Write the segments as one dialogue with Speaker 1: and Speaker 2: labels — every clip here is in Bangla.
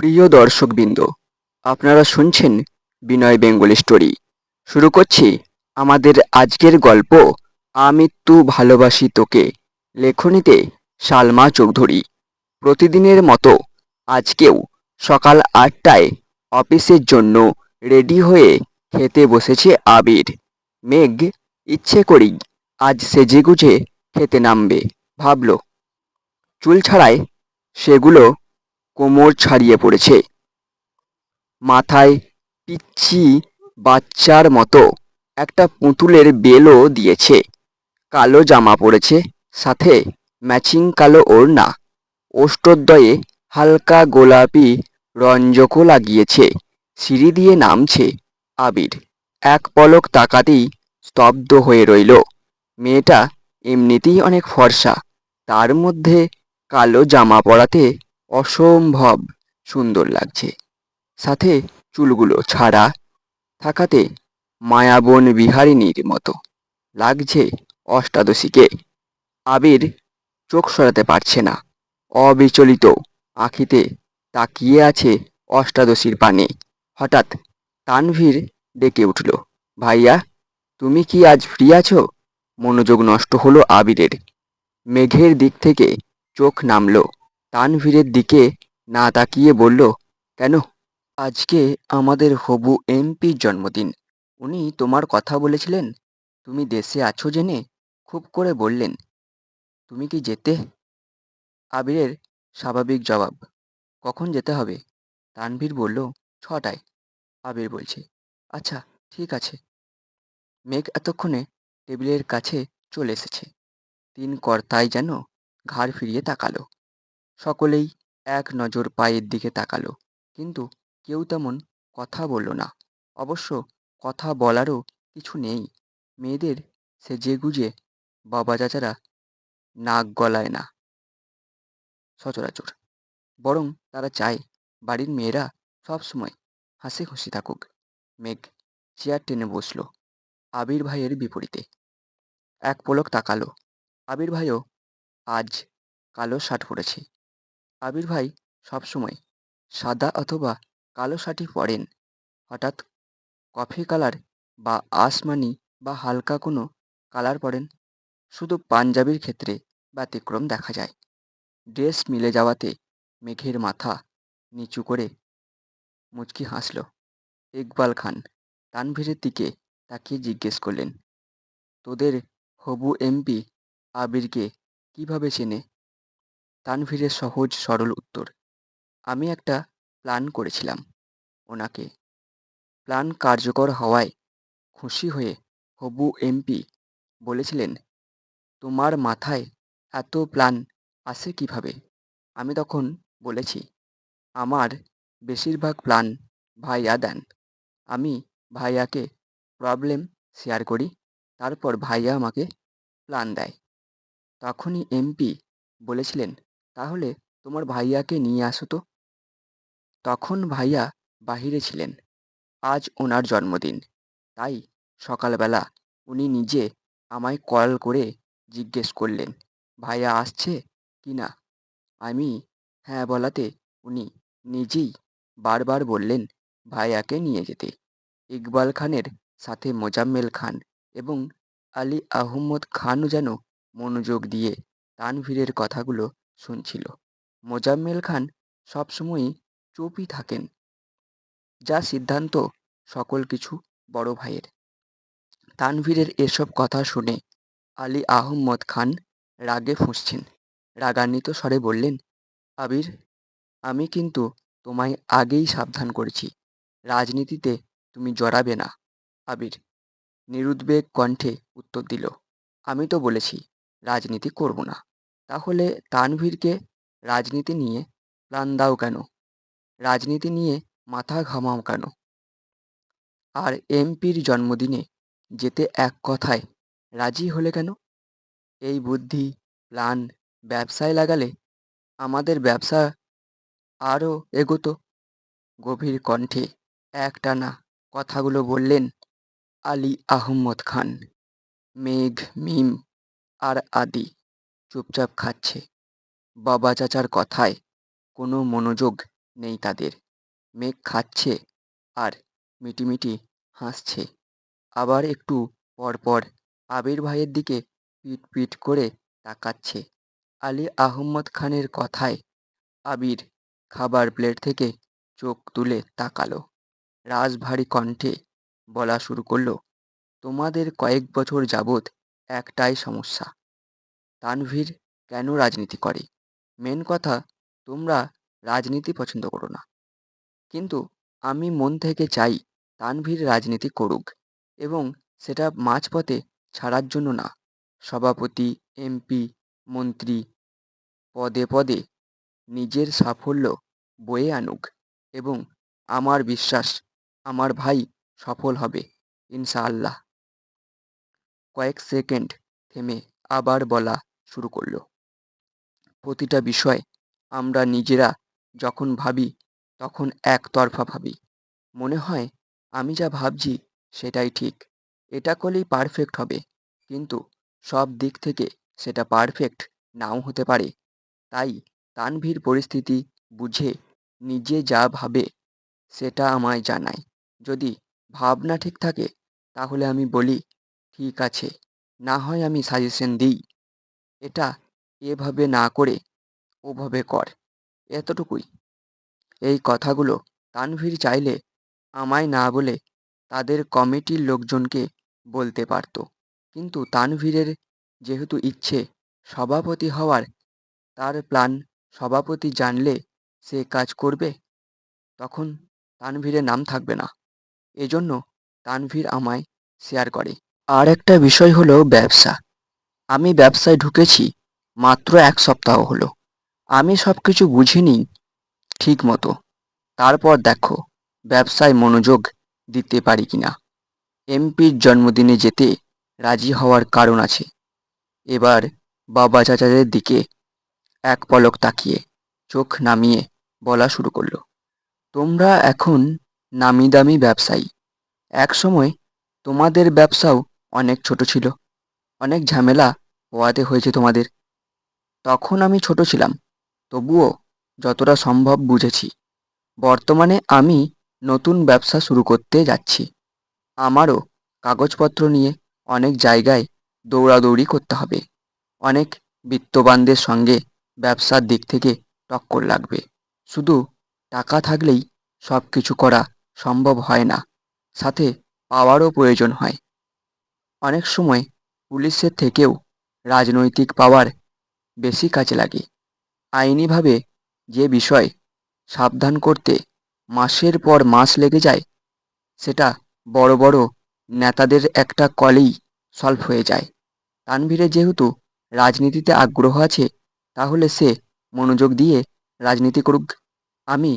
Speaker 1: প্রিয় দর্শকবৃন্দ, আপনারা শুনছেন বিনয় বেঙ্গলি স্টোরি। শুরু করছি আমাদের আজকের গল্প, আমৃত্যু ভালোবাসি তোকে। লেখনীতে সালমা চৌধুরী। প্রতিদিনের মতো আজকেও সকাল ৮টায় অফিসের জন্য রেডি হয়ে খেতে বসেছে আবির। মেঘ ইচ্ছে করেই আজ সেজেগুজে খেতে নামবে ভাবল। চুল ছাড়ায় সেগুলো কোমর ছাড়িয়ে পড়েছে, মাথায় পিচ্চি বাচ্চার মতো একটা পুতুলের বেলও দিয়েছে। কালো জামা পরেছে, সাথে ম্যাচিং কালো ওড়না। ওষ্ঠদ্বয়ে হালকা গোলাপি রঞ্জকও লাগিয়েছে। সিঁড়ি দিয়ে নামছে আবির। এক পলক তাকাতেই স্তব্ধ হয়ে রইল। মেয়েটা এমনিতেই অনেক ফর্সা, তার মধ্যে কালো জামা পরাতে অসম্ভব সুন্দর লাগছে। সাথে চুলগুলো ছাড়া থাকাতে মায়াবন বিহারিণীর মতো লাগছে অষ্টাদশীকে। আবির চোখ সরাতে পারছে না, অবিচলিত আঁখিতে তাকিয়ে আছে অষ্টাদশীর পানে। হঠাৎ তানভীর ডেকে উঠল, ভাইয়া, তুমি কি আজ ফ্রি আছো? মনোযোগ নষ্ট হলো আবিরের। মেঘের দিক থেকে চোখ নামল, তানভীরের দিকে না তাকিয়ে বলল, কেন? আজকে আমাদের হবু এমপির জন্মদিন। উনি তোমার কথা বলেছিলেন। তুমি দেশে আছো জেনে খুব করে বললেন। তুমি কি যেতে? আবিরের স্বাভাবিক জবাব, কখন যেতে হবে? তানভীর বলল, ৬টায়। আবির বলছে, আচ্ছা, ঠিক আছে। মেঘ এতক্ষণে টেবিলের কাছে চলে এসেছে। তিন কর্তাই যেন ঘাড় ফিরিয়ে তাকালো। সকলেই এক নজর পায়ের দিকে তাকালো, কিন্তু কেউ তেমন কথা বলল না। অবশ্য কথা বলারও কিছু নেই। মেয়েদের সেজেগুজে বাবা চাচারা নাক গলায় না সচরাচর, বরং তারা চায় বাড়ির মেয়েরা সবসময় হাসি খুশি থাকুক। মেঘ চেয়ার টেনে বসলো আবির ভাইয়ের বিপরীতে। এক পলক তাকালো। আবির ভাইও আজ কালো শার্ট পরেছে। আবির ভাই সবসময় সাদা অথবা কালো শার্টই পরেন। হঠাৎ কফি কালার বা আসমানি বা হালকা কোনো কালার পরেন। শুধু পাঞ্জাবির ক্ষেত্রে ব্যতিক্রম দেখা যায়। ড্রেস মিলে যাওয়াতে মেঘের মাথা নিচু করে মুচকি হাসল। ইকবাল খান তানভীরের দিকে তাকিয়ে জিজ্ঞেস করলেন, তোদের হবু এমপি আবিরকে কিভাবে চেনে? তানভীরের সহজ সরল উত্তর, আমি একটা প্ল্যান করেছিলাম ওনাকে। প্ল্যান কার্যকর হওয়ায় খুশি হয়ে হবু এমপি বলেছিলেন, তোমার মাথায় এত প্ল্যান আসে কিভাবে? আমি তখন বলেছি, আমার বেশিরভাগ প্ল্যান ভাইয়া দেন। আমি ভাইয়াকে প্রবলেম শেয়ার করি, তারপর ভাইয়া আমাকে প্ল্যান দেয়। তখনই এমপি বলেছিলেন, তাহলে তোমার ভাইয়াকে নিয়ে আসো তো। তখন ভাইয়া বাহিরে ছিলেন। আজ ওনার জন্মদিন, তাই সকালবেলা উনি নিজে আমায় কল করে জিজ্ঞেস করলেন, ভাইয়া আসছে কি না। আমি হ্যাঁ বলাতে উনি নিজেই বারবার বললেন ভাইয়াকে নিয়ে যেতে। ইকবাল খানের সাথে মোজাম্মেল খান এবং আলী আহমদ খানও যেন মনোযোগ দিয়ে তানভীরের কথাগুলো শুনছিল। মোজাম্মেল খান সবসময়ই চুপই থাকেন, যা সিদ্ধান্ত সকল কিছু বড় ভাইয়ের। তানভীরের এসব কথা শুনে আলী আহমদ খান রাগে ফুঁসছেন। রাগান্বিত স্বরে বললেন, আবির, আমি কিন্তু তোমায় আগেই সাবধান করেছি, রাজনীতিতে তুমি জড়াবে না। আবির নিরুদ্বেগ কণ্ঠে উত্তর দিল, আমি তো বলেছি রাজনীতি করব না। তাহলে তানভীরকে রাজনীতি নিয়ে প্ল্যান দাও কেন? রাজনীতি নিয়ে মাথা ঘামাও কেন? আর এমপির জন্মদিনে যেতে এক কথায় রাজি হলে কেন? এই বুদ্ধি প্ল্যান ব্যবসায় লাগালে আমাদের ব্যবসা আরও এগোতো। গভীর কণ্ঠে একটানা কথাগুলো বললেন আলী আহমদ খান। মেঘ, মিম আর আদি চুপচাপ খাচ্ছে। বাবা চাচার কথায় কোনো মনোযোগ নেই তাদের। মেঘ খাচ্ছে আর মিটিমিটি হাসছে। আবার একটু পরপর আবির ভাইয়ের দিকে পিট পিট করে তাকাচ্ছে। আলী আহম্মদ খানের কথায় আবির খাবার প্লেট থেকে চোখ তুলে তাকালো। রাশভারী কণ্ঠে বলা শুরু করলো, তোমাদের কয়েক বছর যাবৎ একটাই সমস্যা, তানভীর কেন রাজনীতি করে। মেন কথা, তোমরা রাজনীতি পছন্দ করো না, কিন্তু আমি মন থেকে চাই তানভীর রাজনীতি করুক, এবং সেটা মাঝপথে ছাড়ার জন্য না। সভাপতি, এমপি, মন্ত্রী পদে পদে নিজের সাফল্য বয়ে আনুক, এবং আমার বিশ্বাস আমার ভাই সফল হবে ইনশাআল্লাহ। কয়েক সেকেন্ড থেমে আবার বলা শুরু করলো, প্রতিটা বিষয় আমরা নিজেরা যখন ভাবি তখন একতরফা ভাবি। মনে হয় আমি যা ভাবছি সেটাই ঠিক, এটা করলেই পারফেক্ট হবে, কিন্তু সব দিক থেকে সেটা পারফেক্ট নাও হতে পারে। তাই তানভীর পরিস্থিতি বুঝে নিজে যা ভাবে সেটা আমায় জানায়। যদি ভাবনা ঠিক থাকে তাহলে আমি বলি ঠিক আছে, না হয় আমি সাজেশন দিই, এটা এভাবে না করে ওভাবে কর, এতটুকুই। এই কথাগুলো তানভীর চাইলে আমায় না বলে তাদের কমিটির লোকজনকে বলতে পারত, কিন্তু তানভীরের যেহেতু ইচ্ছে সভাপতি হওয়ার, তার প্ল্যান সভাপতি জানলে সে কাজ করবে, তখন তানভীরের নাম থাকবে না। এজন্য তানভীর আমায় শেয়ার করে। আর একটা বিষয় হলো ব্যবসা। আমি ব্যবসায় ঢুকেছি মাত্র 1 সপ্তাহ হলো। আমি সব কিছু বুঝিনি ঠিক মতো। তারপর দেখো ব্যবসায় মনোযোগ দিতে পারি কিনা। এমপির জন্মদিনে যেতে রাজি হওয়ার কারণ আছে। এবার বাবা চাচাদের দিকে এক পলক তাকিয়ে চোখ নামিয়ে বলা শুরু করলো, তোমরা এখন নামি দামি ব্যবসায়ী। এক সময় তোমাদের ব্যবসাও অনেক ছোট ছিল, অনেক ঝামেলা পোহাতে হয়েছে তোমাদের। তখন আমি ছোট ছিলাম, তবুও যতটা সম্ভব বুঝেছি। বর্তমানে আমি নতুন ব্যবসা শুরু করতে যাচ্ছি। আমারও কাগজপত্র নিয়ে অনেক জায়গায় দৌড়াদৌড়ি করতে হবে। অনেক বিত্তবানদের সঙ্গে ব্যবসার দিক থেকে টক্কর লাগবে। শুধু টাকা থাকলেই সব কিছু করা সম্ভব হয় না, সাথে পাওয়ারও প্রয়োজন হয়। অনেক সময় পুলিশের থেকেও রাজনৈতিক পাওয়ার বেশি কাজে লাগে। আইনিভাবে যে বিষয় সাবধান করতে মাসের পর মাস লেগে যায়, সেটা বড় বড় নেতাদের একটা কলেই সলভ হয়ে যায়। তানভীরের যেহেতু রাজনীতিতে আগ্রহ আছে, তাহলে সে মনোযোগ দিয়ে রাজনীতি করুক, আমি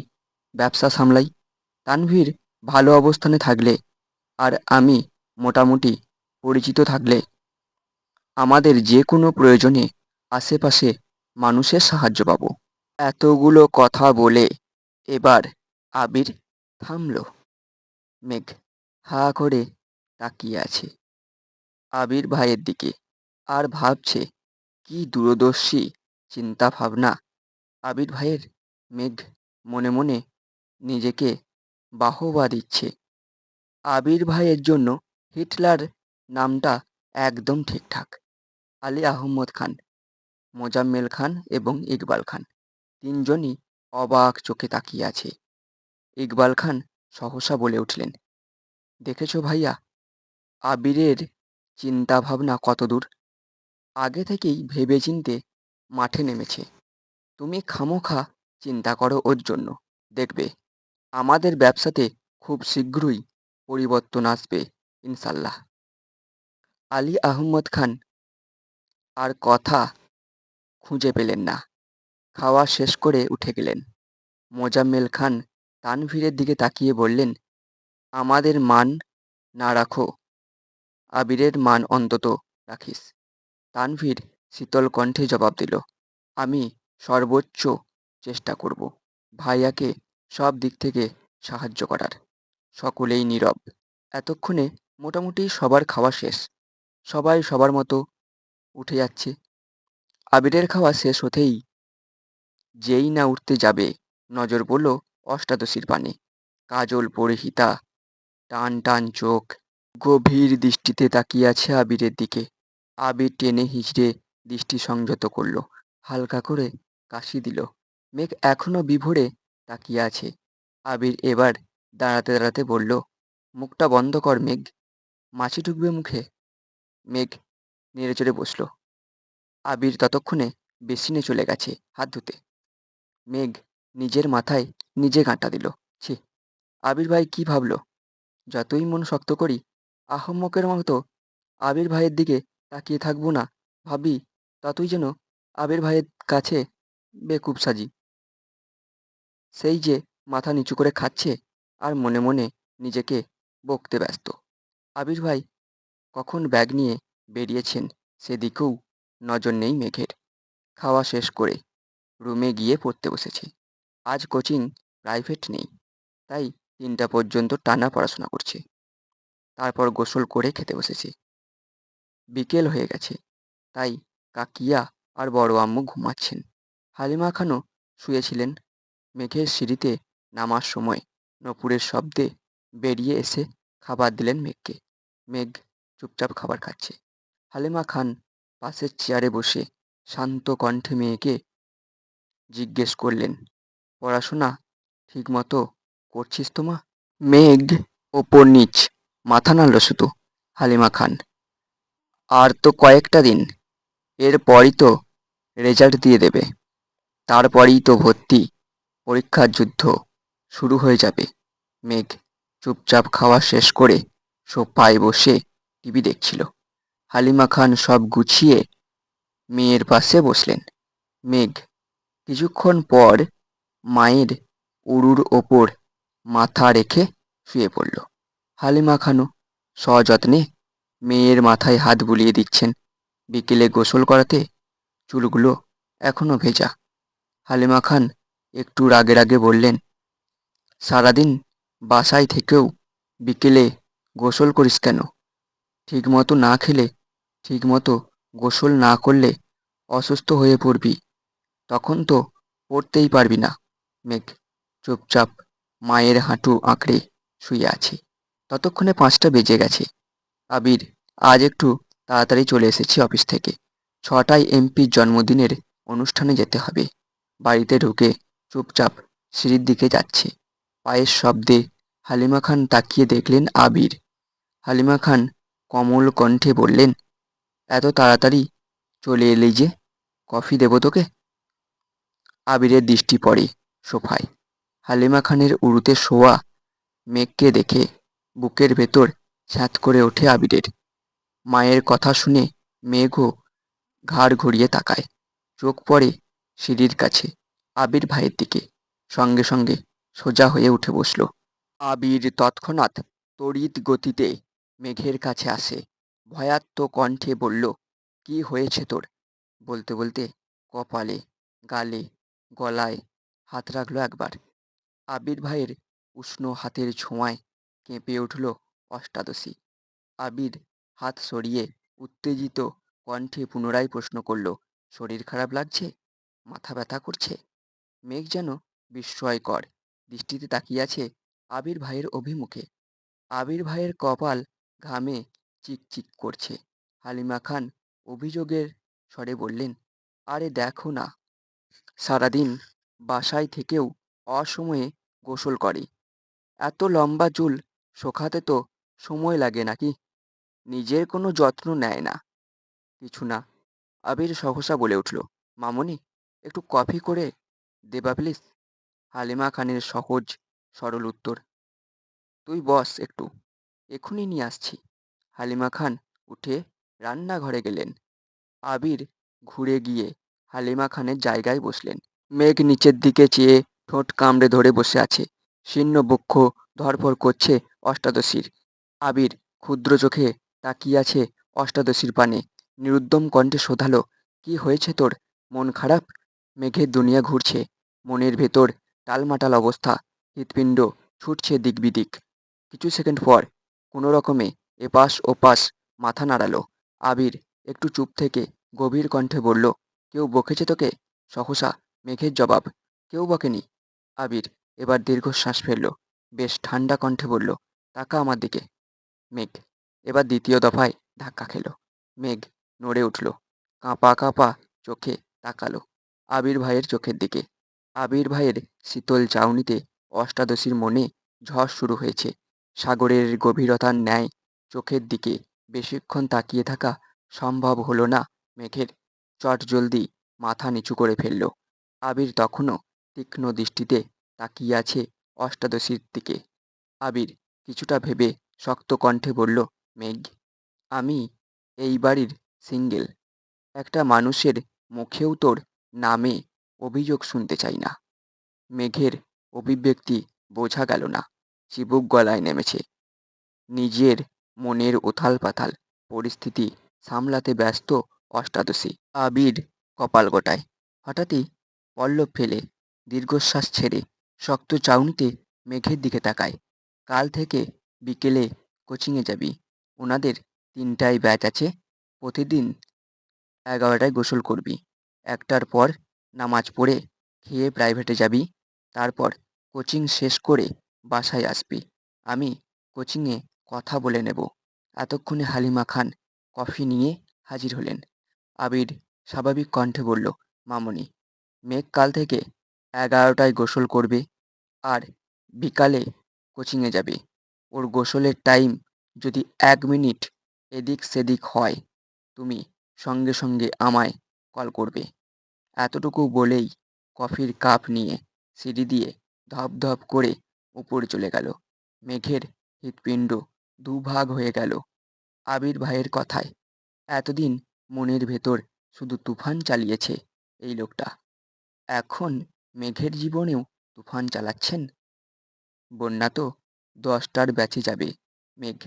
Speaker 1: ব্যবসা সামলাই। তানভীর ভালো অবস্থানে থাকলে আর আমি মোটামুটি পরিচিত থাকলে আমাদের যে কোনো প্রয়োজনে আশেপাশে মানুষের সাহায্য পাবো। এতগুলো কথা বলে এবার আবির থামল। মেঘ হা করে তাকিয়ে আছে আবির ভাইয়ের দিকে আর ভাবছে কি দূরদর্শী চিন্তা ভাবনা আবির ভাইয়ের। মেঘ মনে মনে নিজেকে বাহবা দিচ্ছে। আবির ভাইয়ের জন্য হিটলার নামটা একদম ঠিকঠাক। আলী আহম্মদ খান, মোজাম্মেল খান এবং ইকবাল খান তিনজনই অবাক চোখে তাকিয়ে আছে। ইকবাল খান সহসা বলে উঠলেন, দেখেছো ভাইয়া, আবিরের চিন্তা ভাবনা কত দূর। আগে থেকেই ভেবেচিন্তে মাঠে নেমেছে। তুমি খামোখা চিন্তা করো ওর জন্য, দেখবে আমাদের ব্যবসাতে খুব শীঘ্রই পরিবর্তন আসবে ইনশাল্লাহ। আলী আহম্মদ খান আর কথা খুঁজে পেলেন না, খাওয়া শেষ করে উঠে গেলেন। মোজাম্মেল খান তানভীরের দিকে তাকিয়ে বললেন, আমাদের মান না রাখো, আবিরের মান অন্তত রাখিস। তানভীর শীতল কণ্ঠে জবাব দিল, আমি সর্বোচ্চ চেষ্টা করব ভাইয়াকে সব দিক থেকে সাহায্য করার। সকলেই নীরব। এতক্ষণে মোটামুটি সবার খাওয়া শেষ। সবাই সবার মতো উঠে যাচ্ছে। আবিরের খাওয়া শেষ হতেই যেই না উঠতে যাবে, নজর পড়ল অষ্টাদশীর পানে। কাজল পরিহিতা, টান টান চোখ, গভীর দৃষ্টিতে তাকিয়ে আছে আবিরের দিকে। আবির টেনে হিঁচড়ে দৃষ্টি সংযত করলো, হালকা করে কাশি দিল। মেঘ এখনো বিভোরে তাকিয়ে আছে। আবির এবার দাঁড়াতে দাঁড়াতে বলল, মুখটা বন্ধ কর মেঘ, মাছি ঢুকবে মুখে। মেঘ নেড়েচড়ে বসল। আবির ততক্ষণে বেসিনে চলে গেছে হাত ধুতে। মেঘ নিজের মাথায় নিজে গাঁটা দিল। ছি, আবির ভাই কি ভাবলো? যতই মন শক্ত করি, আহম্মকের মতো আবির ভাইয়ের দিকে তাকিয়ে থাকবো না ভাবি, ততই যেন আবির ভাইয়ের কাছে বেকুব সাজি। সেই যে মাথা নিচু করে খাচ্ছে আর মনে মনে নিজেকে বকতে ব্যস্ত। আবির ভাই কখন ব্যাগ নিয়ে বেরিয়েছেন সেদিকেও নজর নেই মেঘের। খাওয়া শেষ করে রুমে গিয়ে পড়তে বসেছে। আজ কোচিং প্রাইভেট নেই, তাই 3টা পর্যন্ত টানা পড়াশোনা করছে। তারপর গোসল করে খেতে বসেছে। বিকেল হয়ে গেছে, তাই কাকিয়া আর বড় আম্মু ঘুমাচ্ছেন। হালিমা খানও শুয়েছিলেন। মেঘের সিঁড়িতে নামার সময় নূপুরের শব্দে বেরিয়ে এসে খাবার দিলেন মেঘকে। মেঘ চুপচাপ খাবার খাচ্ছে। হালিমা খান পাশের চেয়ারে বসে শান্ত কণ্ঠে মেয়েকে জিজ্ঞেস করলেন, পড়াশোনা ঠিক মতো করছিস তো মা? মেঘ ওপর নিচ মাথা নাড়ল শুধু। হালিমা খান, আর তো কয়েকটা দিন, এরপরই তো রেজাল্ট দিয়ে দেবে, তারপরেই তো ভর্তি পরীক্ষার যুদ্ধ শুরু হয়ে যাবে। মেঘ চুপচাপ খাওয়া শেষ করে সোফায় বসে টিভি দেখছিল। হালিমা খান সব গুছিয়ে মেয়ের পাশে বসলেন। মেঘ কিছুক্ষণ পর মায়ের উরুর ওপর মাথা রেখে শুয়ে পড়ল। হালিমা খানও সযত্নে মেয়ের মাথায় হাত বুলিয়ে দিচ্ছেন। বিকেলে গোসল করাতে চুলগুলো এখনো ভেজা। হালিমা খান একটু রাগে রাগে বললেন, সারাদিন বাসায় থেকেও বিকেলে গোসল করিস কেন? ঠিকমতো না খেলে, ঠিকমতো গোসল না করলে অসুস্থ হয়ে পড়বি, তখন তো পড়তেই পারবি না। মেঘ চুপচাপ মায়ের হাঁটু আঁকড়ে শুয়ে আছে। ততক্ষণে 5টা বেজে গেছে। আবির আজ একটু তাড়াতাড়ি চলে এসেছে অফিস থেকে। 6টায় এমপির জন্মদিনের অনুষ্ঠানে যেতে হবে। বাড়িতে ঢুকে চুপচাপ সিঁড়ির দিকে যাচ্ছে। পায়ের শব্দে হালিমা খান তাকিয়ে দেখলেন আবির। হালিমা খান কোমল কণ্ঠে বললেন, এত তাড়াতাড়ি চলে এলি যে, কফি দেবো তোকে? আবিরের দৃষ্টি পড়ে সোফায়। হালিমা খানের উরুতে শোয়া মেঘকে দেখে বুকের ভেতর ছ্যাঁত করে ওঠে আবিরের। মায়ের কথা শুনে মেঘও ঘাড় ঘুরিয়ে তাকায়। চোখ পড়ে সিঁড়ির কাছে আবির ভাইয়ের দিকে। সঙ্গে সঙ্গে সোজা হয়ে উঠে বসল। আবির তৎক্ষণাৎ তড়িৎ গতিতে মেঘের কাছে আসে। ভয়ার্ত কণ্ঠে বলল, কি হয়েছে তোর? বলতে বলতে কপালে, গালে, গলায় হাত রাখল একবার। আবির ভাইয়ের উষ্ণ হাতের ছোঁয়ায় কেঁপে উঠল অষ্টাদশী। আবির হাত সরিয়ে উত্তেজিত কণ্ঠে পুনরায় প্রশ্ন করল, শরীর খারাপ লাগছে? মাথা ব্যথা করছে? মেঘ যেন বিস্ময়কর দৃষ্টিতে তাকিয়ে আছে আবির ভাইয়ের অভিমুখে। আবির ভাইয়ের কপাল ঘামে চিকচিক করছে। হালিমা খান অভিযোগের স্বরে বললেন, আরে দেখো না, সারাদিন বাসায় থেকেও অসময়ে গোসল করে, এত লম্বা চুল শোকাতে তো সময় লাগে নাকি? নিজের কোনো যত্ন নেয় না, কিছু না। আবির সহসা বলে উঠল, মামনি, একটু কফি করে দেবা প্লিজ? হালিমা খানের সহজ সরল উত্তর, তুই বস একটু, এক্ষুনি নিয়ে আসছি। হালিমা খান উঠে রান্নাঘরে গেলেন। আবির ঘুরে গিয়ে হালিমা খানের জায়গায় বসলেন। মেঘ নিচের দিকে চেয়ে ঠোঁট কামড়ে ধরে বসে আছে। শীর্ণ বক্ষ ধড়ফড় করছে অষ্টাদশীর। আবির ক্ষুদ্র চোখে তাকিয়ে আছে অষ্টাদশীর পানে। নিরুদ্যম কণ্ঠে শোধালো, কি হয়েছে তোর? মন খারাপ? মেঘের দুনিয়া ঘুরছে মনের ভেতর, টালমাটাল অবস্থা। হৃৎপিণ্ড ছুটছে দিক বিদিক। কিছু সেকেন্ড পর কোনো রকমে এপাশ ওপাশ মাথা নাড়ালো। আবির একটু চুপ থেকে গভীর কণ্ঠে বলল, কেউ বকেছে তোকে? সহসা মেঘের জবাব, কেউ বকেনি। আবির এবার দীর্ঘশ্বাস ফেলল, বেশ ঠান্ডা কণ্ঠে বলল, তাকা আমার দিকে। মেঘ এবার দ্বিতীয় দফায় ধাক্কা খেল। মেঘ নড়ে উঠল, কাঁপা কাঁপা চোখে তাকালো আবির ভাইয়ের চোখের দিকে। আবির ভাইয়ের শীতল চাউনিতে অষ্টাদশীর মনে ঝড় শুরু হয়েছে। সাগরের গভীরতার ন্যায় চোখের দিকে বেশিক্ষণ তাকিয়ে থাকা সম্ভব হলো না মেঘের। চটজলদি মাথা নিচু করে ফেলল। আবির তখনও তীক্ষ্ণ দৃষ্টিতে তাকিয়ে আছে অষ্টাদশীর দিকে। আবির কিছুটা ভেবে শক্ত কণ্ঠে বলল, মেঘ, আমি এই বাড়ির সিঙ্গেল। একটা মানুষের মুখেও তোর নামে অভিযোগ শুনতে চাই না। মেঘের অভিব্যক্তি বোঝা গেল না, চিবুক গলায় নেমেছে। নিজের মনের উথাল পাথাল পরিস্থিতি সামলাতে ব্যস্ত অষ্টাদশী। আবির কপাল গোটায়। হঠাৎই পল্লব ফেলে দীর্ঘশ্বাস ছেড়ে শক্ত চাউনিতে মেঘের দিকে তাকায়। কাল থেকে বিকেলে কোচিংয়ে যাবি। ওনাদের 3টায় ব্যাচ আছে। প্রতিদিন 11টায় গোসল করবি। 1টার পর নামাজ পড়ে খেয়ে প্রাইভেটে যাবি। তারপর কোচিং শেষ করে বাসায় আসবি। আমি কোচিংয়ে কথা বলে নেব। এতক্ষণে হালিমা খান কফি নিয়ে হাজির হলেন। আবির স্বাভাবিক কণ্ঠে বলল, মামুনি, মেঘ কাল থেকে 11টায় গোসল করবে আর বিকালে কোচিংয়ে যাবে। ওর গোসলের টাইম যদি 1 মিনিট এদিক সেদিক হয়, তুমি সঙ্গে সঙ্গে আমায় কল করবে। এতটুকু বলেই কফির কাপ নিয়ে সিঁড়ি দিয়ে ধপ ধপ করে উপরে চলে গেল। মেঘের হৃৎপিণ্ড দুভাগ হয়ে গেল আবির ভাইয়ের কথায়। এতদিন মনের ভেতর শুধু তুফান চালিয়েছে এই লোকটা, এখন মেঘের জীবনেও তুফান চালাচ্ছেন। বন্যা তো 10টার ব্যাচে যাবে। মেঘ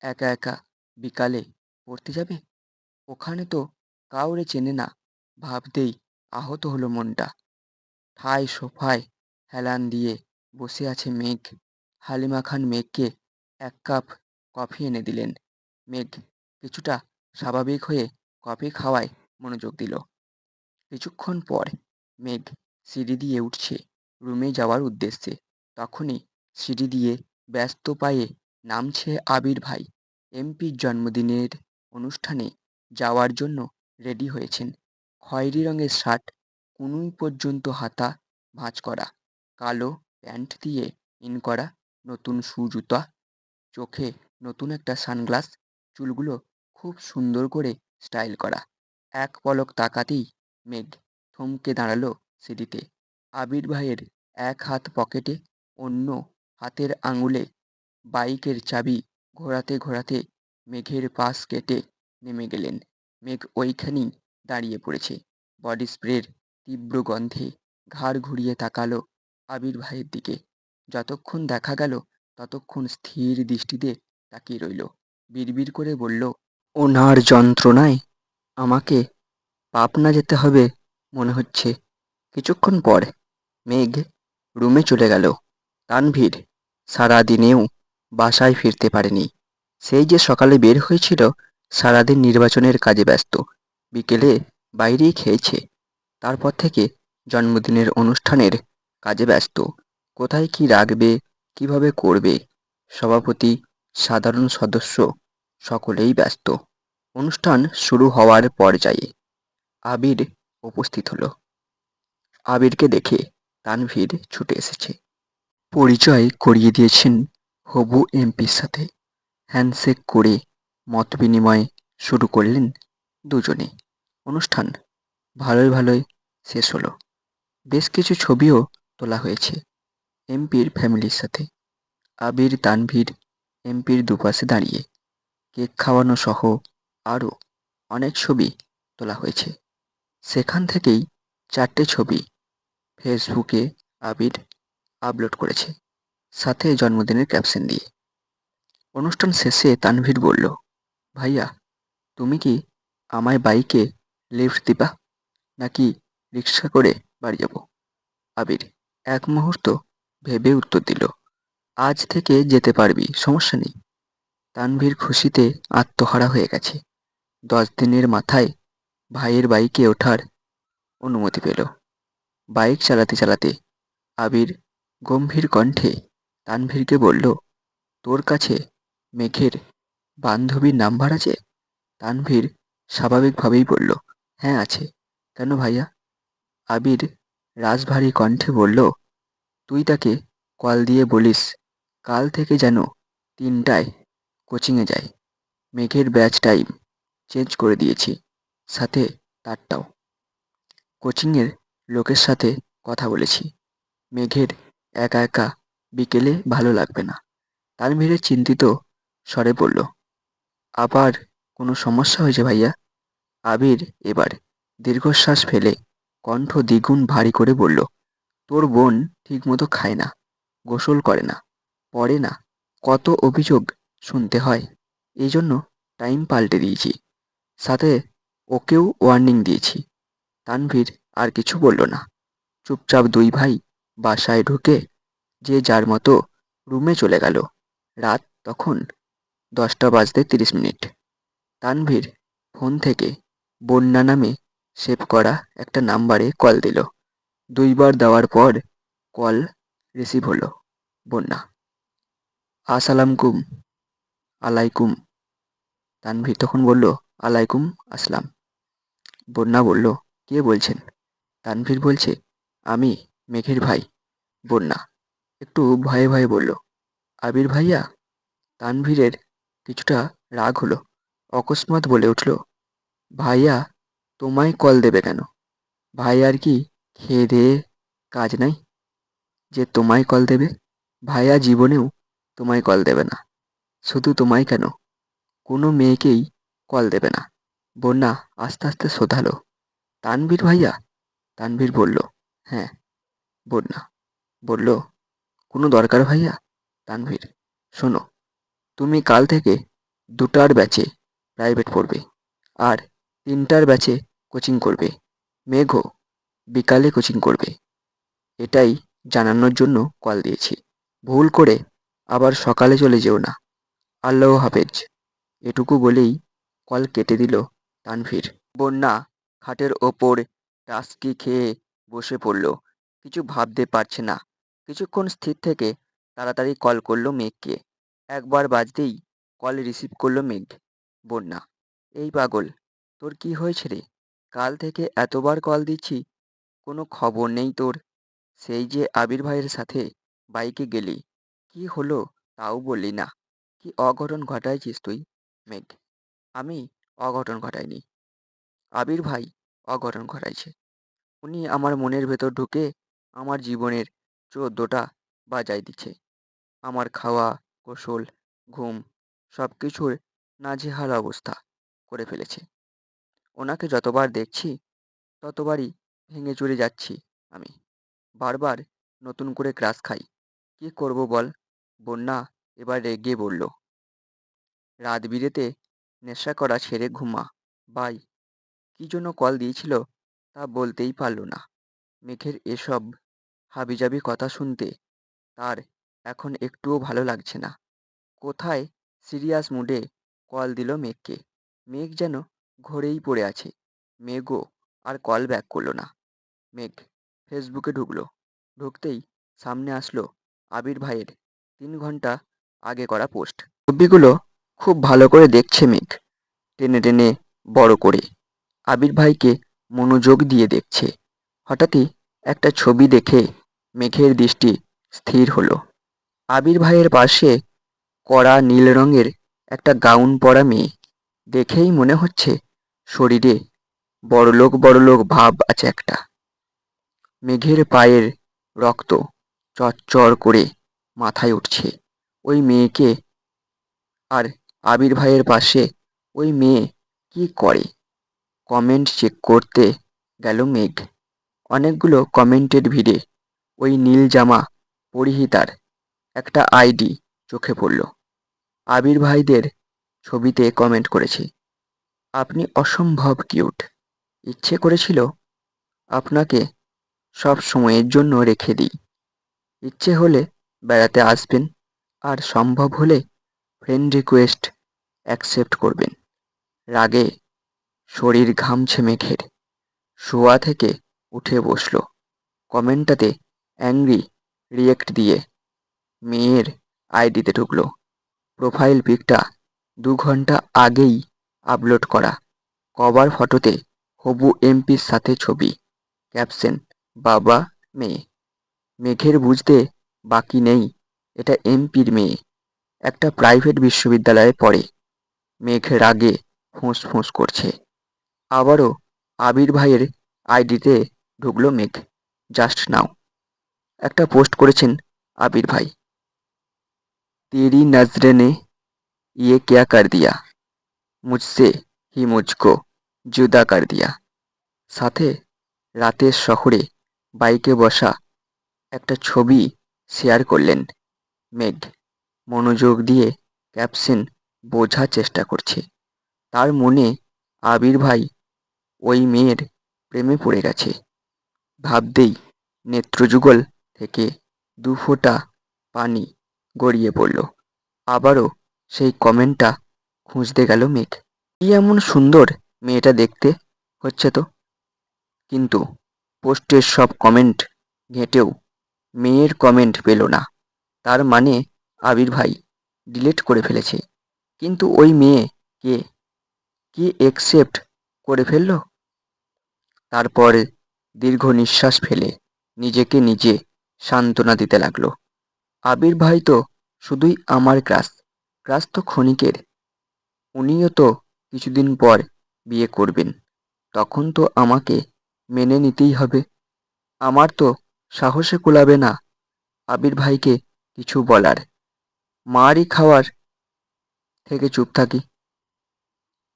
Speaker 1: একা একা বিকালে পড়তে যাবে। ওখানে তো কাউরে চেনে না। ভাবতেই আহত হলো মনটা। ঠায় সোফায় হেলান দিয়ে বসে আছে মেঘ। হালিমা খান মেঘকে 1 কাপ কফি এনে দিলেন। মেঘ কিছুটা স্বাভাবিক হয়ে কফি খাওয়ায় মনোযোগ দিল। কিছুক্ষণ পর মেঘ সিঁড়ি দিয়ে উঠছে রুমে যাওয়ার উদ্দেশ্যে। তখনই সিঁড়ি দিয়ে ব্যস্ত পায়ে নামছে আবির ভাই। এমপির জন্মদিনের অনুষ্ঠানে যাওয়ার জন্য রেডি হয়েছেন। খয়েরি রঙের শার্ট, কনুই পর্যন্ত হাতা ভাঁজ করা, কালো প্যান্ট দিয়ে ইন করা নতুন শু জুতা, চোখে নতুন একটা সানগ্লাস, চুলগুলো খুব সুন্দর করে স্টাইল করা। এক পলক তাকাতেই মেঘ থমকে দাঁড়ালো সিঁড়িতে। আবির ভাইয়ের এক হাত পকেটে, অন্য হাতের আঙুলে বাইকের চাবি ঘোরাতে ঘোরাতে মেঘের পাশ কেটে নেমে গেলেন। মেঘ ওইখানেই দাঁড়িয়ে পড়েছে। বডি স্প্রের তীব্র গন্ধে ঘাড় ঘুরিয়ে তাকালো আবির ভাইয়ের দিকে। যতক্ষণ দেখা গেল ততক্ষণ স্থির দৃষ্টিতে তাকিয়ে রইল। বিড়বিড় করে বলল, ওনার যন্ত্রণায় আমাকে পাবনা যেতে হবে মনে হচ্ছে। কিছুক্ষণ পর মেঘ রুমে চলে গেল। তানভীর সারাদিনেও বাসায় ফিরতে পারেনি। সেই যে সকালে বের হয়েছিল, সারাদিন নির্বাচনের কাজে ব্যস্ত। বিকেলে বাইরেই খেয়েছে। তারপর থেকে জন্মদিনের অনুষ্ঠানের কাজে ব্যস্ত। কোথায় কি রাখবে, কিভাবে করবে, সভাপতি, সাধারণ সদস্য সকলেই ব্যস্ত। অনুষ্ঠান শুরু হওয়ার পর্যায়ে আবির উপস্থিত হলো। আবিরকে দেখে তানভীর ছুটে এসেছে। পরিচয় করিয়ে দিয়েছেন হবু এমপির সাথে। হ্যান্ডশেক করে মত বিনিময় শুরু করলেন দুজনে। অনুষ্ঠান ভালোই ভালোই শেষ হলো। বেশ কিছু ছবিও তোলা হয়েছে এমপির ফ্যামিলির সাথে। আবির তানভীর এমপির দুপাশে দাঁড়িয়ে কেক খাওয়ানো সহ আরও অনেক ছবি তোলা হয়েছে। সেখান থেকেই 4টে ছবি ফেসবুকে আবির আপলোড করেছে, সাথে জন্মদিনের ক্যাপশন দিয়ে। অনুষ্ঠান শেষে তানভীর বলল, ভাইয়া, তুমি কি আমায় বাইকে লিফট দিবা, নাকি রিক্সা করে বাড়ি যাব? আবির এক মুহূর্ত ভেবে উত্তর দিল, আজ থেকে যেতে পারবি, সমস্যা নেই। তানভীর খুশিতে আত্মহারা হয়ে গেছে। 10 দিনের মাথায় ভাইয়ের বাইকে ওঠার অনুমতি পেল। বাইক চালাতে চালাতে আবির গম্ভীর কণ্ঠে তানভীরকে বলল, তোর কাছে মেঘের বান্ধবীর নাম্বার আছে? তানভীর স্বাভাবিকভাবেই বলল, হ্যাঁ আছে। কেন ভাইয়া? আবির রাশভারী কণ্ঠে বলল, তুই তাকে কল দিয়ে বলিস কাল থেকে যেন 3টায় কোচিংয়ে যায়। মেঘের ব্যাচ টাইম চেঞ্জ করে দিয়েছি, সাথে তারটাও। কোচিংয়ের লোকের সাথে কথা বলেছি। মেঘের একা একা বিকেলে ভালো লাগবে না। তানভীরের চিন্তিত স্বরে বলল, আবার কোনো সমস্যা হয়েছে ভাইয়া? আবির এবার দীর্ঘশ্বাস ফেলে কণ্ঠ দ্বিগুণ ভারী করে বলল, তোর বোন ঠিকমতো খায় না, গোসল করে না, পড়ে না, কত অভিযোগ শুনতে হয়। এই জন্য টাইম পাল্টে দিয়েছি, সাথে ওকেও ওয়ার্নিং দিয়েছি। তানভীর আর কিছু বলল না। চুপচাপ দুই ভাই বাসায় ঢুকে যে যার মতো রুমে চলে গেল। রাত তখন 10টা বাজতে 30 মিনিট। তানভীর ফোন থেকে বন্যা নামে সেভ করা একটা নাম্বারে কল দিল। 2বার দেওয়ার পর কল রিসিভ হলো। বন্যা। আসসালামকুম। আলাইকুম। তানভীর তখন বলল, আলাইকুম আসসালাম। বন্যা বলল, কে বলছেন? তানভীর বলছে, আমি মেঘের ভাই। বন্যা একটু ভয়ে ভয়ে বলল, আবির ভাইয়া? তানভীরের কিছুটা রাগ হলো। অকস্মাৎ বলে উঠল, ভাইয়া তোমায় কল দেবে কেন? ভাইয়ার কি খেয়ে দেয়ে কাজ নাই যে তোমায় কল দেবে? ভাইয়া জীবনেও তোমায় কল দেবে না। শুধু তোমায় কেন, কোনো মেয়েকেই কল দেবে না। বন্যা আস্তে আস্তে শোধালো, তানভীর ভাইয়া? তানভীর বলল, হ্যাঁ। বন্যা বলল, কোনো দরকার ভাইয়া? তানভীর, শোনো, তুমি কাল থেকে 2টার ব্যাচে প্রাইভেট পড়বে, আর 3টার ব্যাচে কোচিং করবে। মেঘও বিকালে কোচিং করবে। এটাই জানানোর জন্য কল দিয়েছি। ভুল করে আবার সকালে চলে যেও না। আল্লাহ হাফেজ। এটুকু বলেই কল কেটে দিল তানভীর। বন্যা খাটের ওপর টাস্কি খেয়ে বসে পড়ল। কিছু ভাবতে পারছে না। কিছুক্ষণ স্থির থেকে তাড়াতাড়ি কল করলো মেঘকে। একবার বাজতেই কল রিসিভ করলো মেঘ। বন্যা, এই পাগল, তোর কি হয়েছে রে? কাল থেকে এতবার কল দিচ্ছি, কোনো খবর নেই তোর। সেই যে আবির ভাইয়ের সাথে বাইকে গেলি, কি হলো তাও বললি না। কি অঘটন ঘটাইছিস তুই? মেঘ, আমি অঘটন ঘটাইনি, আবির ভাই অঘটন ঘটাইছে। উনি আমার মনের ভেতর ঢুকে আমার জীবনের 14টা বাজায় দিচ্ছে। আমার খাওয়া, গোসল, ঘুম সব কিছুর নাজেহাল অবস্থা করে ফেলেছে। ওনাকে যতবার দেখছি ততবারই ভেঙে চুরে যাচ্ছি আমি। বারবার নতুন করে ক্রাশ খাই। কি করব বল? বন্যা এবার রেগে বলল, রাত বিরেতে নেশা করা ছেড়ে ঘুমা। ভাই কি জন্য কল দিয়েছিল তা বলতেই পারল না। মেঘের এসব হাবিজাবি কথা শুনতে তার এখন একটুও ভালো লাগছে না। কোথায় সিরিয়াস মুডে কল দিল মেঘকে। মেঘ যেন ঘোরেই পড়ে আছে। মেঘও আর কল ব্যাক করলো না। মেঘ ফেসবুকে ঢুকলো। ঢুকতেই সামনে আসলো আবির ভাইয়ের 3 ঘন্টা আগে করা পোস্ট। ছবিগুলো খুব ভালো করে দেখছে মেঘ, টেনে টেনে বড় করে। আবির ভাইকে মনোযোগ দিয়ে দেখছে। হঠাৎই একটা ছবি দেখে মেঘের দৃষ্টি স্থির হলো। আবির ভাইয়ের পাশে কড়া নীল রঙের একটা গাউন পরা মেয়ে। দেখেই মনে হচ্ছে শরীরে বড়লোক বড়লোক ভাব আছে একটা। মেঘের পায়ের রক্ত চড়চড় করে মাথায় উঠছে। ওই মেয়েকে আর আবির ভাইয়ের পাশে ওই মেয়ে কি করে? কমেন্ট চেক করতে গেল মেঘ। অনেকগুলো কমেন্টের ভিড়ে ওই নীল জামা পরিহিতার একটা আইডি চোখে পড়ল। আবির ভাইদের ছবিতে কমেন্ট করেছে, আপনি অসম্ভব কিউট। ইচ্ছে করেছিল আপনাকে সব সময়ের জন্য রেখে দিই। ইচ্ছে হলে বেড়াতে আসবেন, আর সম্ভব হলে ফ্রেন্ড রিকোয়েস্ট অ্যাকসেপ্ট করবেন। রাগে শরীর ঘামছে মেঘের। শোয়া থেকে উঠে বসলো। কমেন্টটাতে অ্যাংরি রিয়েক্ট দিয়ে মেয়ের আইডিতে ঢুকলো। প্রোফাইল পিকটা 2 ঘন্টা আগেই আপলোড করা। কভার ফটোতে হবু এমপির সাথে ছবি, ক্যাপশন বাবা মেয়ে। মেঘের বুঝতে বাকি নেই এটা এমপির মেয়ে, একটা প্রাইভেট বিশ্ববিদ্যালয়ে পড়ে। মেঘ রাগে ফোঁস করছে। আবারও আবির ভাইয়ের আইডিতে ঢুকলো মেঘ। জাস্ট নাও একটা পোস্ট করেছেন আবির ভাই। তেরি নজরে নে ये क्या कर दिया, মুঝসে হি মুঝকো জুদা কর দিয়া। সাথে রাতের শহরে বাইকে বসা একটা ছবি শেয়ার করলেন মেঘ। মনোযোগ দিয়ে ক্যাপশন বোঝার চেষ্টা করছে। তার মনে আবির ভাই ওই মেয়ের প্রেমে পড়ে গেছে। ভাবতেই নেত্রযুগল থেকে 2 ফোঁটা পানি গড়িয়ে পড়ল। আবারও সেই কমেন্টটা খুঁজতে গেল মেঘ। কি এমন সুন্দর মেয়েটা দেখতে হচ্ছে তো, কিন্তু পোস্টের সব কমেন্ট ঘেঁটেও মেয়ের কমেন্ট পেল না। তার মানে আবির ভাই ডিলিট করে ফেলেছে। কিন্তু ওই মেয়ে কে, কি একসেপ্ট করে ফেললো? তারপর দীর্ঘ নিঃশ্বাস ফেলে নিজেকে নিজে সান্ত্বনা দিতে লাগলো। আবির ভাই তো শুধুই আমার ক্রাশ, ক্রাশ তো ক্ষণিকের। উনিও তো কিছুদিন পর বিয়ে করবেন, তখন তো আমাকে মেনে নিতেই হবে। আমার তো সাহসে কুলাবে না আবির ভাইকে কিছু বলার। মারই খাওয়ার থেকে চুপ থাকি,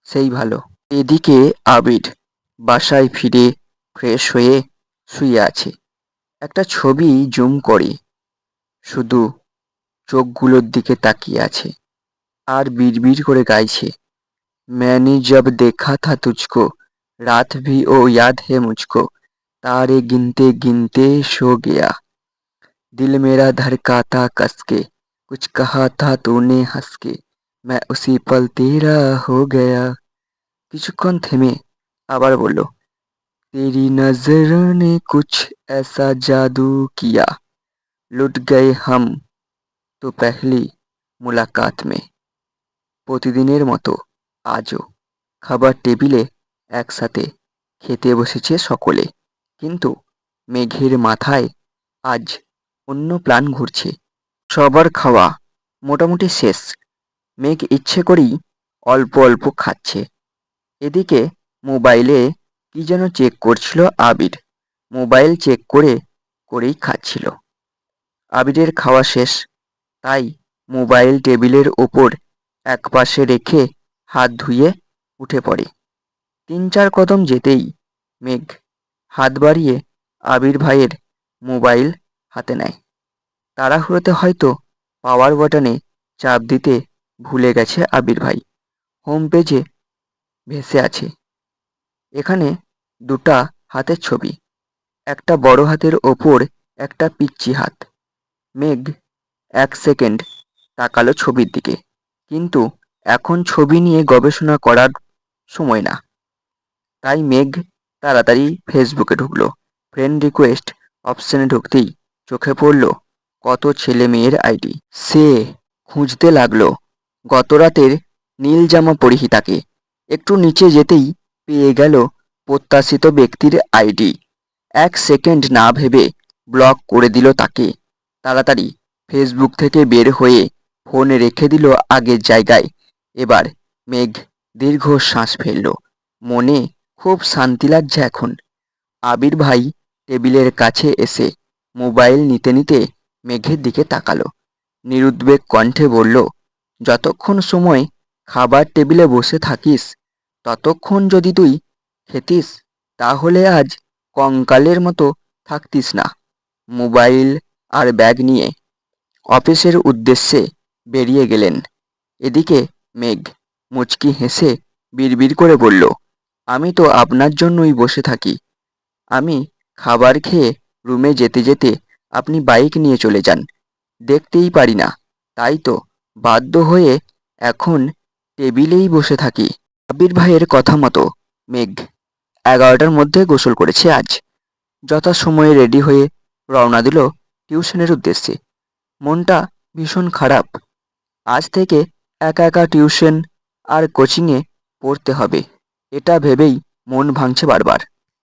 Speaker 1: সেই ভালো। এদিকে আবির বাসায় ফিরে ফ্রেশ হয়ে শুয়ে আছে। একটা ছবি জুম করে শুধু চোখগুলোর দিকে তাকিয়ে আছে আর বিড়বিড় করে গাইছে, मैंने जब देखा था तुझको रात भी ओ याद है मुझको तारे गिनते गिनते सो गया दिल मेरा धड़काता कस के कुछ कहा था तूने हंस के मैं उसी पल तेरा हो गया। কিছুক্ষণ থেমে আবার বলল, तेरी नजरों ने कुछ ऐसा जादू किया लुट गए हम तो पहली मुलाकात में। প্রতিদিনের মতো আজও খাবার টেবিলে একসাথে খেতে বসেছে সকলে, কিন্তু মেঘের মাথায় আজ অন্য প্ল্যান ঘুরছে। সবার খাওয়া মোটামুটি শেষ। মেঘ ইচ্ছে করেই অল্প অল্প খাচ্ছে। এদিকে মোবাইলে কি যেন চেক করছিল আবির। মোবাইল চেক করেই খাচ্ছিল। আবিরের খাওয়া শেষ, তাই মোবাইল টেবিলের ওপর একপাশে রেখে হাত ধুয়ে উঠে পড়ে। 3-4 কদম যেতেই মেঘ হাত বাড়িয়ে আবির ভাইয়ের মোবাইল হাতে নেয়। তাড়াহুড়োতে হয়তো পাওয়ার বাটনে চাপ দিতে ভুলে গেছে আবির ভাই। হোম পেজে ভেসে আছে এখানে 2টা হাতের ছবি, একটা বড় হাতের ওপর একটা পিচ্চি হাত। মেঘ 1 সেকেন্ড তাকালো ছবির দিকে, কিন্তু এখন ছবি নিয়ে গবেষণা করার সময় না। তাই মেঘ তাড়াতাড়ি ফেসবুকে ঢুকলো। ফ্রেন্ড রিকোয়েস্ট অপশনে ঢুকতেই চোখে পড়ল কত ছেলে মেয়ের আইডি। সে খুঁজতে লাগলো গত রাতের নীল জামা পরিহিতাকে। একটু নিচে যেতেই পেয়ে গেল প্রত্যাশিত ব্যক্তির আইডি। 1 সেকেন্ড না ভেবে ব্লক করে দিল তাকে। তাড়াতাড়ি ফেসবুক থেকে বের হয়ে ফোন রেখে দিল আগের জায়গায়। এবার মেঘ দীর্ঘ শ্বাস ফেলল। মনে খুব শান্তি লাগছে এখন। আবির ভাই টেবিলের কাছে এসে মোবাইল নিতে নিতে মেঘের দিকে তাকালো। নিরুদ্বেগ কণ্ঠে বলল, যতক্ষণ সময় খাবার টেবিলে বসে থাকিস ততক্ষণ যদি তুই খেতিস তাহলে আজ কঙ্কালের মতো থাকতিস না। মোবাইল আর ব্যাগ নিয়ে অফিসের উদ্দেশ্যে বেরিয়ে গেলেন। এদিকে মেঘ মুচকি হেসে বিড়বিড় করে বলল, আমি তো আপনার জন্যই বসে থাকি। আমি খাবার খেয়ে রুমে যেতে যেতে আপনি বাইক নিয়ে চলে যান, দেখতেই পারি না, তাই তো বাধ্য হয়ে এখন টেবিলেই বসে থাকি। আবির ভাইয়ের কথা মতো মেঘ 11টার মধ্যে গোসল করেছে আজ। যথাসময়ে রেডি হয়ে রওনা দিল টিউশনের উদ্দেশ্যে। মনটা ভীষণ খারাপ। আজ থেকে একা একা টিউশন আর কোচিংয়ে পড়তে হবে, এটা ভেবেই মন ভাঙছে বারবার।